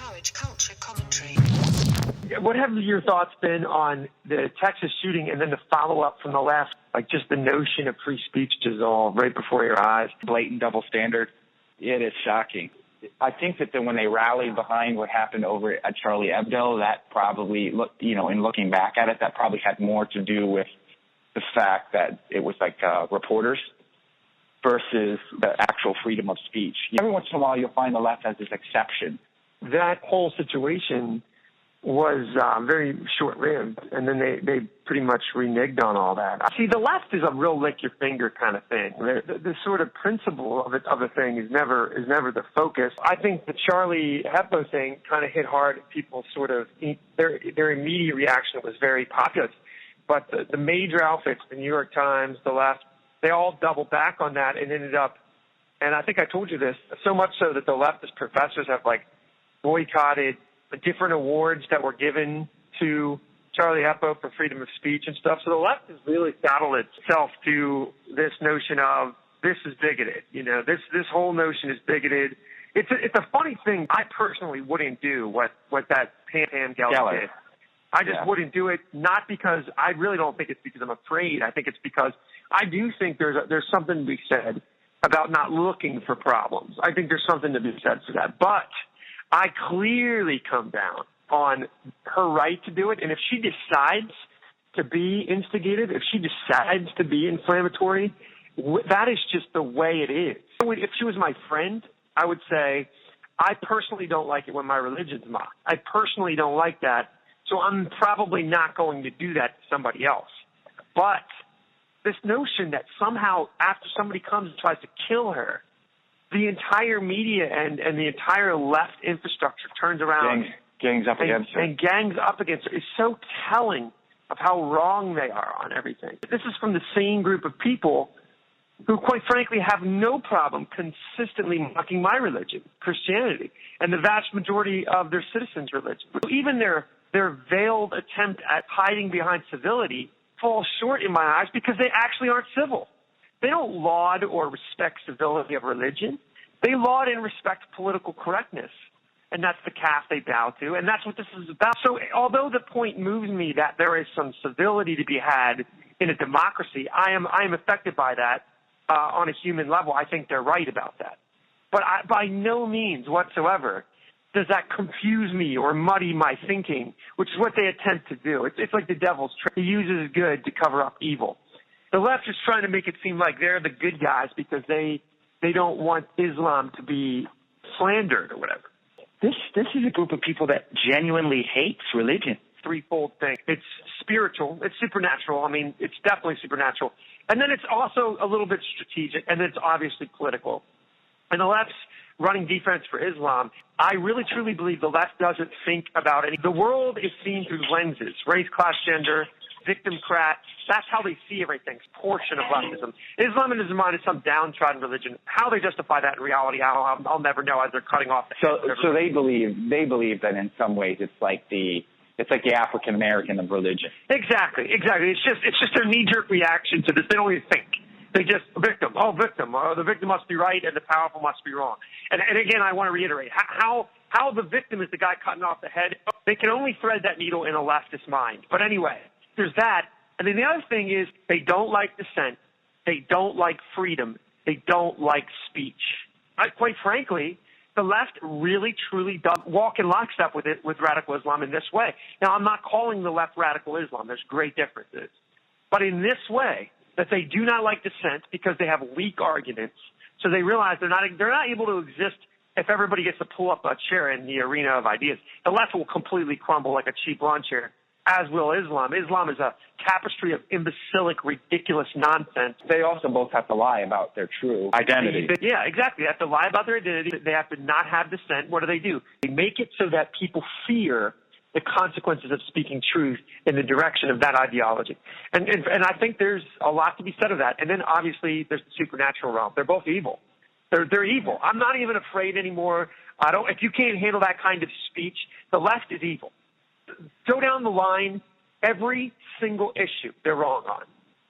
Marriage Culture Commentary. What have your thoughts been on the Texas shooting and then the follow-up from the left, like just the notion of free speech dissolve right before your eyes? Blatant double standard. It is shocking. I think that when they rallied behind what happened over at Charlie Hebdo, that probably, in looking back at it, that probably had more to do with the fact that it was like reporters versus the actual freedom of speech. Every once in a while, you'll find the left has this exception. That whole situation was very short-lived, and then they pretty much reneged on all that. See, the left is a real lick-your-finger kind of thing. The sort of principle of a thing is never the focus. I think the Charlie Hebdo thing kind of hit hard. People sort of their immediate reaction was very populist, but the major outfits, the New York Times, the left, they all doubled back on that and ended up. And I think I told you this, so much so that the leftist professors have boycotted the different awards that were given to Charlie Hebdo for freedom of speech and stuff. So the left has really saddled itself to this notion of this is bigoted. This whole notion is bigoted. It's a funny thing. I personally wouldn't do what that Pam Geller did. I just wouldn't do it, not because I really don't think it's because I'm afraid. I think it's because I do think there's something to be said about not looking for problems. I think there's something to be said for that. But I clearly come down on her right to do it. And if she decides to be instigated, if she decides to be inflammatory, that is just the way it is. If she was my friend, I would say, I personally don't like it when my religion's mocked. I personally don't like that. So I'm probably not going to do that to somebody else. But this notion that somehow after somebody comes and tries to kill her, the entire media and the entire left infrastructure turns around. Gangs up against her. And gangs up against her is so telling of how wrong they are on everything. This is from the same group of people who, quite frankly, have no problem consistently mocking my religion, Christianity, and the vast majority of their citizens' religion. Even their veiled attempt at hiding behind civility falls short in my eyes because they actually aren't civil. They don't laud or respect civility of religion. They laud and respect political correctness. And that's the calf they bow to, and that's what this is about. So although the point moves me that there is some civility to be had in a democracy, I am affected by that on a human level. I think they're right about that. But by no means whatsoever does that confuse me or muddy my thinking, which is what they attempt to do. It's like the devil's trick. He uses good to cover up evil. The left is trying to make it seem like they're the good guys because they don't want Islam to be slandered or whatever. This is a group of people that genuinely hates religion. Threefold thing. It's spiritual. It's supernatural. I mean, it's definitely supernatural. And then it's also a little bit strategic, and it's obviously political. And the left's running defense for Islam. I really, truly believe the left doesn't think about it. The world is seen through lenses, race, class, gender, victimcrat. That's how they see everything, portion of leftism. Islam in his mind is some downtrodden religion. How they justify that in reality, I'll never know as they're cutting off. So they believe that in some ways it's like the African American of religion. Exactly. It's just their knee-jerk reaction to this. They don't even think. They just victim. The victim must be right and the powerful must be wrong. And again, I want to reiterate how the victim is the guy cutting off the head. They can only thread that needle in a leftist mind. But anyway, there's that. And then the other thing is they don't like dissent. They don't like freedom. They don't like speech. Quite frankly, the left really, truly does walk in lockstep with radical Islam in this way. Now, I'm not calling the left radical Islam. There's great differences. But in this way, that they do not like dissent because they have weak arguments. So they realize they're not able to exist if everybody gets to pull up a chair in the arena of ideas. The left will completely crumble like a cheap lawn chair, as will Islam. Islam is a tapestry of imbecilic, ridiculous nonsense. They also both have to lie about their true identity. Yeah, exactly. They have to lie about their identity. They have to not have dissent. What do? They make it so that people fear the consequences of speaking truth in the direction of that ideology. And I think there's a lot to be said of that. And then obviously there's the supernatural realm. They're both evil. They're evil. I'm not even afraid anymore. If you can't handle that kind of speech, the left is evil. Go down the line, every single issue they're wrong on.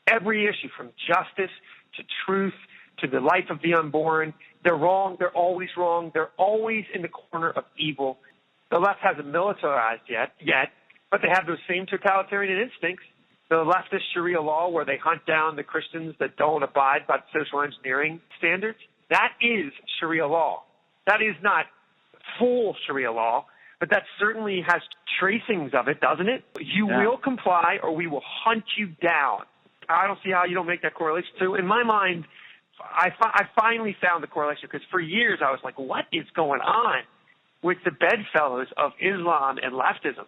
Every issue from justice to truth to the life of the unborn. They're wrong. They're always wrong. They're always in the corner of evil. The left hasn't militarized yet, but they have those same totalitarian instincts. The leftist Sharia law, where they hunt down the Christians that don't abide by social engineering standards, that is Sharia law. That is not full Sharia law, but that certainly has tracings of it, doesn't it? You will comply or we will hunt you down. I don't see how you don't make that correlation. So in my mind, I finally found the correlation, because for years I was like, what is going on with the bedfellows of Islam and leftism?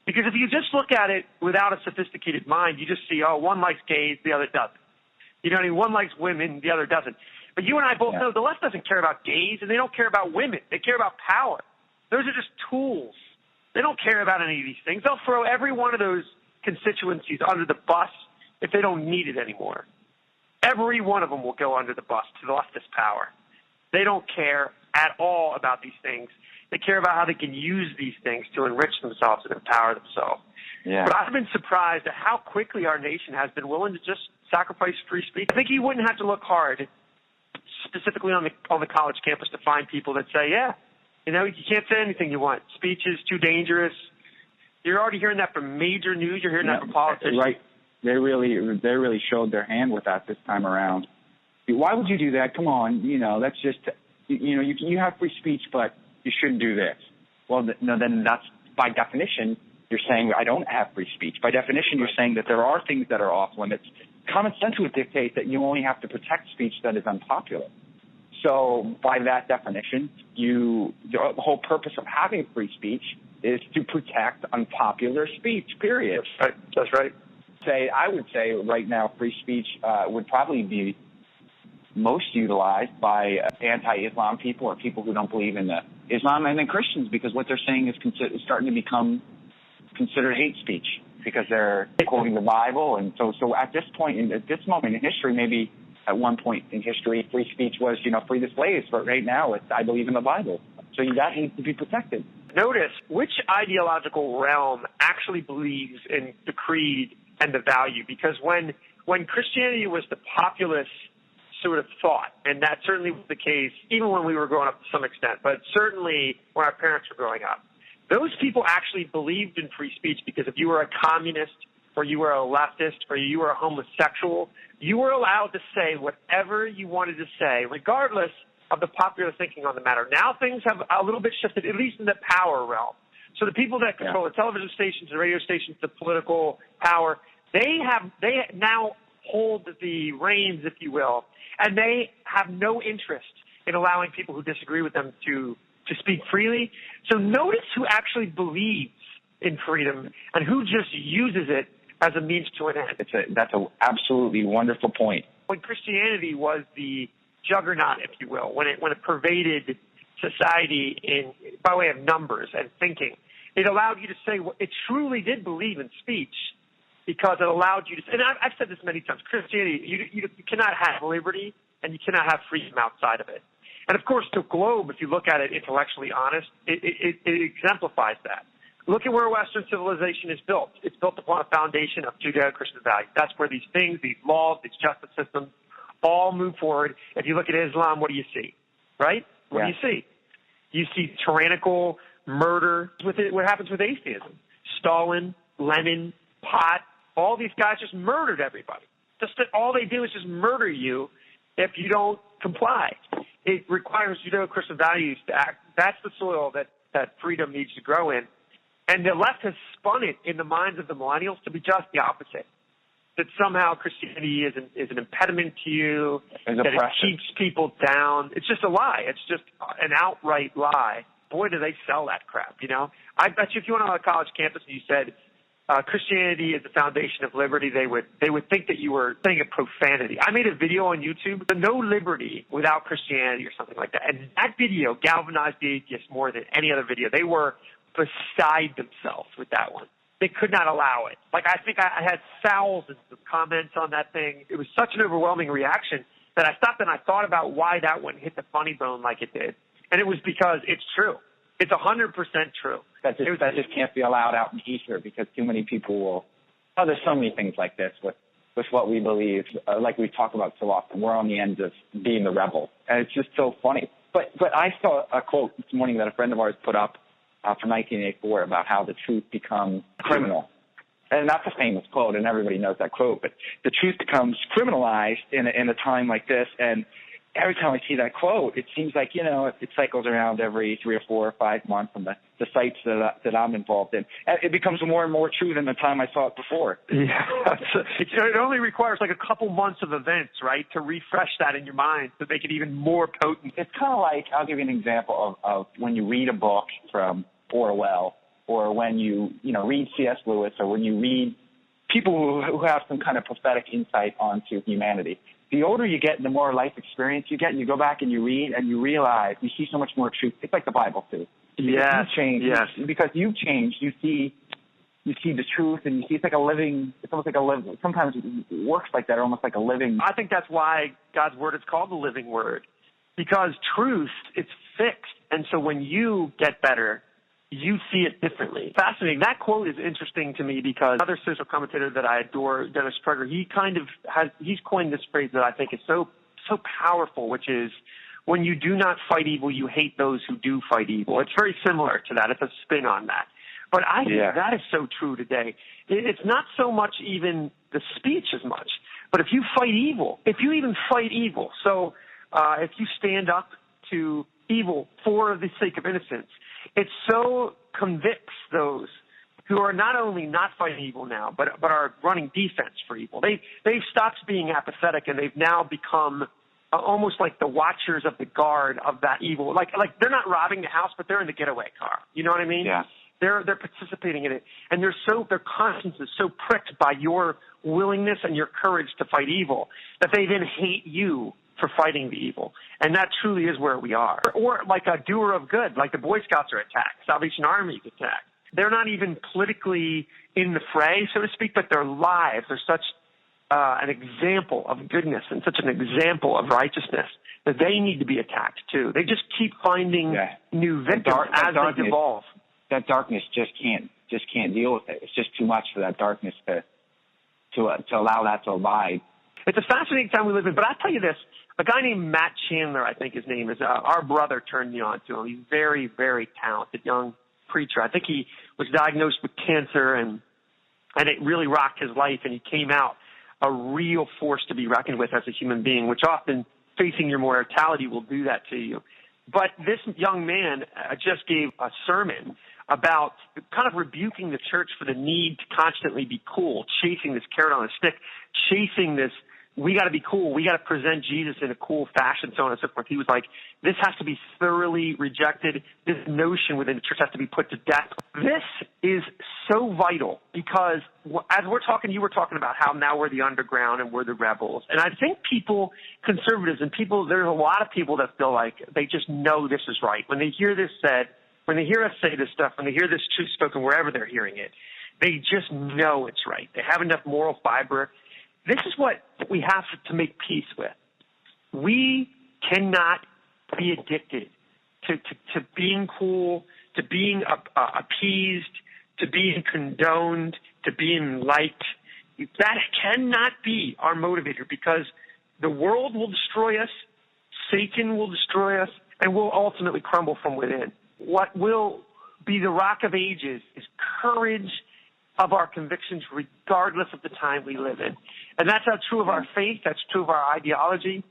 Because if you just look at it without a sophisticated mind, you just see, oh, one likes gays, the other doesn't. You know what I mean? One likes women, the other doesn't. But you and I both know the left doesn't care about gays, and they don't care about women. They care about power. Those are just tools. They don't care about any of these things. They'll throw every one of those constituencies under the bus if they don't need it anymore. Every one of them will go under the bus to the leftist power. They don't care at all about these things. They care about how they can use these things to enrich themselves and empower themselves. Yeah. But I've been surprised at how quickly our nation has been willing to just sacrifice free speech. I think you wouldn't have to look hard, specifically on the college campus, to find people that say, yeah, you know, you can't say anything you want. Speech is too dangerous. You're already hearing that from major news. You're hearing that from politicians. Right. They really showed their hand with that this time around. Why would you do that? Come on, you know, that's just, you know, you have free speech, but you shouldn't do this. Well, no, then that's, by definition, you're saying I don't have free speech. By definition, you're saying that there are things that are off limits. Common sense would dictate that you only have to protect speech that is unpopular. So by that definition, the whole purpose of having free speech is to protect unpopular speech, period. That's right. I would say right now free speech would probably be most utilized by anti-Islam people or people who don't believe in Islam, and then Christians, because what they're saying is starting to become considered hate speech because they're quoting the Bible. And so at this point, at this moment in history, maybe at one point in history, free speech was, you know, free the slaves. But right now, it's I believe in the Bible. So that needs to be protected. Notice which ideological realm actually believes in the creed and the value, because when Christianity was the populist sort of thought, and that certainly was the case even when we were growing up to some extent, but certainly when our parents were growing up, those people actually believed in free speech, because if you were a communist or you were a leftist or you were a homosexual, you were allowed to say whatever you wanted to say, regardless of the popular thinking on the matter. Now things have a little bit shifted, at least in the power realm. So the people that control the television stations, the radio stations, the political power, they now hold the reins, if you will, and they have no interest in allowing people who disagree with them to speak freely. So notice who actually believes in freedom and who just uses it as a means to an end. That's an absolutely wonderful point. When Christianity was the juggernaut, if you will, when it pervaded society by way of numbers and thinking, it allowed you to say what it truly did believe in speech, because it allowed you to. And I've said this many times. Christianity, you cannot have liberty and you cannot have freedom outside of it. And of course, the globe, if you look at it intellectually honest, it exemplifies that. Look at where Western civilization is built. It's built upon a foundation of Judeo-Christian values. That's where these things, these laws, these justice systems all move forward. If you look at Islam, what do you see? Right? What do you see? You see tyrannical murder. What happens with atheism? Stalin, Lenin, Pot, all these guys just murdered everybody. All they do is just murder you if you don't comply. It requires Judeo-Christian values to act. That's the soil that freedom needs to grow in. And the left has spun it in the minds of the millennials to be just the opposite. That somehow Christianity is an impediment to you, that it keeps people down. It's just a lie. It's just an outright lie. Boy, do they sell that crap, you know? I bet you if you went on a college campus and you said Christianity is the foundation of liberty, they would think that you were saying a profanity. I made a video on YouTube, the No Liberty Without Christianity or something like that. And that video galvanized the atheists more than any other video. They were beside themselves with that one. They could not allow it. Like, I think I had thousands of comments on that thing. It was such an overwhelming reaction that I stopped and I thought about why that one hit the funny bone like it did. And it was because it's true. It's 100% true. That just can't be allowed out in ether, because too many people will. Oh, there's so many things like this with what we believe. Like we talk about so often, we're on the end of being the rebel, and it's just so funny. But I saw a quote this morning that a friend of ours put up from 1984 about how the truth becomes criminal. And that's a famous quote, and everybody knows that quote. But the truth becomes criminalized in a time like this. And every time I see that quote, it seems like, it cycles around every 3 or 4 or 5 months on the sites that I'm involved in. And it becomes more and more true than the time I saw it before. Yeah, it only requires like a couple months of events, right, to refresh that in your mind to make it even more potent. It's kind of like, I'll give you an example of when you read a book from Orwell, or when you read C.S. Lewis, or when you read people who have some kind of prophetic insight onto humanity. The older you get and the more life experience you get, and you go back and you read and you realize you see so much more truth. It's like the Bible too. Yes. Because you've changed, you see the truth, and you see it's almost like a living, sometimes it works like that, almost like a living. I think that's why God's word is called the living word, because truth, it's fixed. And so when you get better, you see it differently. Fascinating. That quote is interesting to me because another social commentator that I adore, Dennis Prager, he's coined this phrase that I think is so powerful, which is, when you do not fight evil, you hate those who do fight evil. It's very similar to that. It's a spin on that. But I think that is so true today. It's not so much even the speech as much, but if you fight evil, if you even fight evil, so if you stand up to evil for the sake of innocence, it so convicts those who are not only not fighting evil now, but are running defense for evil. They've stopped being apathetic, and they've now become almost like the watchers of the guard of that evil. Like they're not robbing the house, but they're in the getaway car. You know what I mean? Yeah. They're participating in it, and their conscience is so pricked by your willingness and your courage to fight evil that they then hate you for fighting the evil. And that truly is where we are. Or like a doer of good, like the Boy Scouts are attacked, Salvation Army is attacked. They're not even politically in the fray, so to speak, but their lives are such an example of goodness and such an example of righteousness that they need to be attacked too. They just keep finding new victims as they evolve. That darkness just can't deal with it. It's just too much for that darkness to allow that to abide. It's a fascinating time we live in, but I'll tell you this. A guy named Matt Chandler, I think his name is, our brother turned me on to him. He's very, very talented young preacher. I think he was diagnosed with cancer, and it really rocked his life, and he came out a real force to be reckoned with as a human being, which often facing your mortality will do that to you. But this young man just gave a sermon about kind of rebuking the church for the need to constantly be cool, chasing this carrot on a stick, chasing this, we got to be cool, we got to present Jesus in a cool fashion, so on and so forth. He was like, this has to be thoroughly rejected. This notion within the church has to be put to death. This is so vital because as we're talking, you were talking about how now we're the underground and we're the rebels. And I think people, conservatives and people, there's a lot of people that feel like they just know this is right. When they hear this said, when they hear us say this stuff, when they hear this truth spoken wherever they're hearing it, they just know it's right. They have enough moral fiber. This is what we have to make peace with. We cannot be addicted to being cool, to being appeased, to being condoned, to being liked. That cannot be our motivator because the world will destroy us, Satan will destroy us, and we'll ultimately crumble from within. What will be the rock of ages is courage of our convictions regardless of the time we live in. And that's not true of our faith. That's true of our ideology.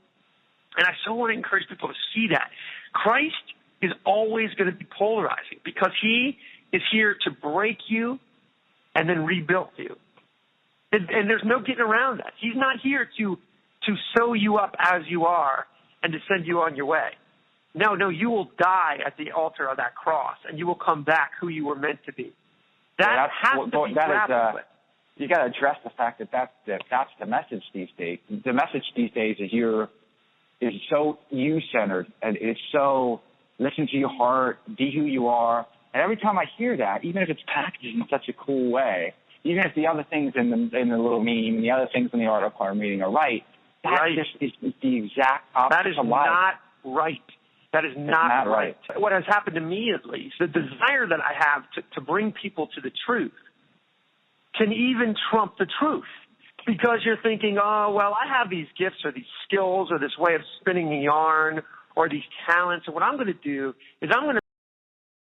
And I so want to encourage people to see that. Christ is always going to be polarizing because he is here to break you and then rebuild you. And there's no getting around that. He's not here to sew you up as you are and to send you on your way. No, you will die at the altar of that cross, and you will come back who you were meant to be. That has to be grappled with. You got to address the fact that that's the message these days. The message these days is so you-centered, and it's so listen to your heart, be who you are. And every time I hear that, even if it's packaged in such a cool way, even if the other things in the little meme and the other things in the article I'm reading are right, that just is the exact opposite. That is of life. not right. That is not right. What has happened to me, at least, the desire that I have to bring people to the truth can even trump the truth. Because you're thinking, oh, well, I have these gifts or these skills or this way of spinning a yarn or these talents. And what I'm going to do is I'm going to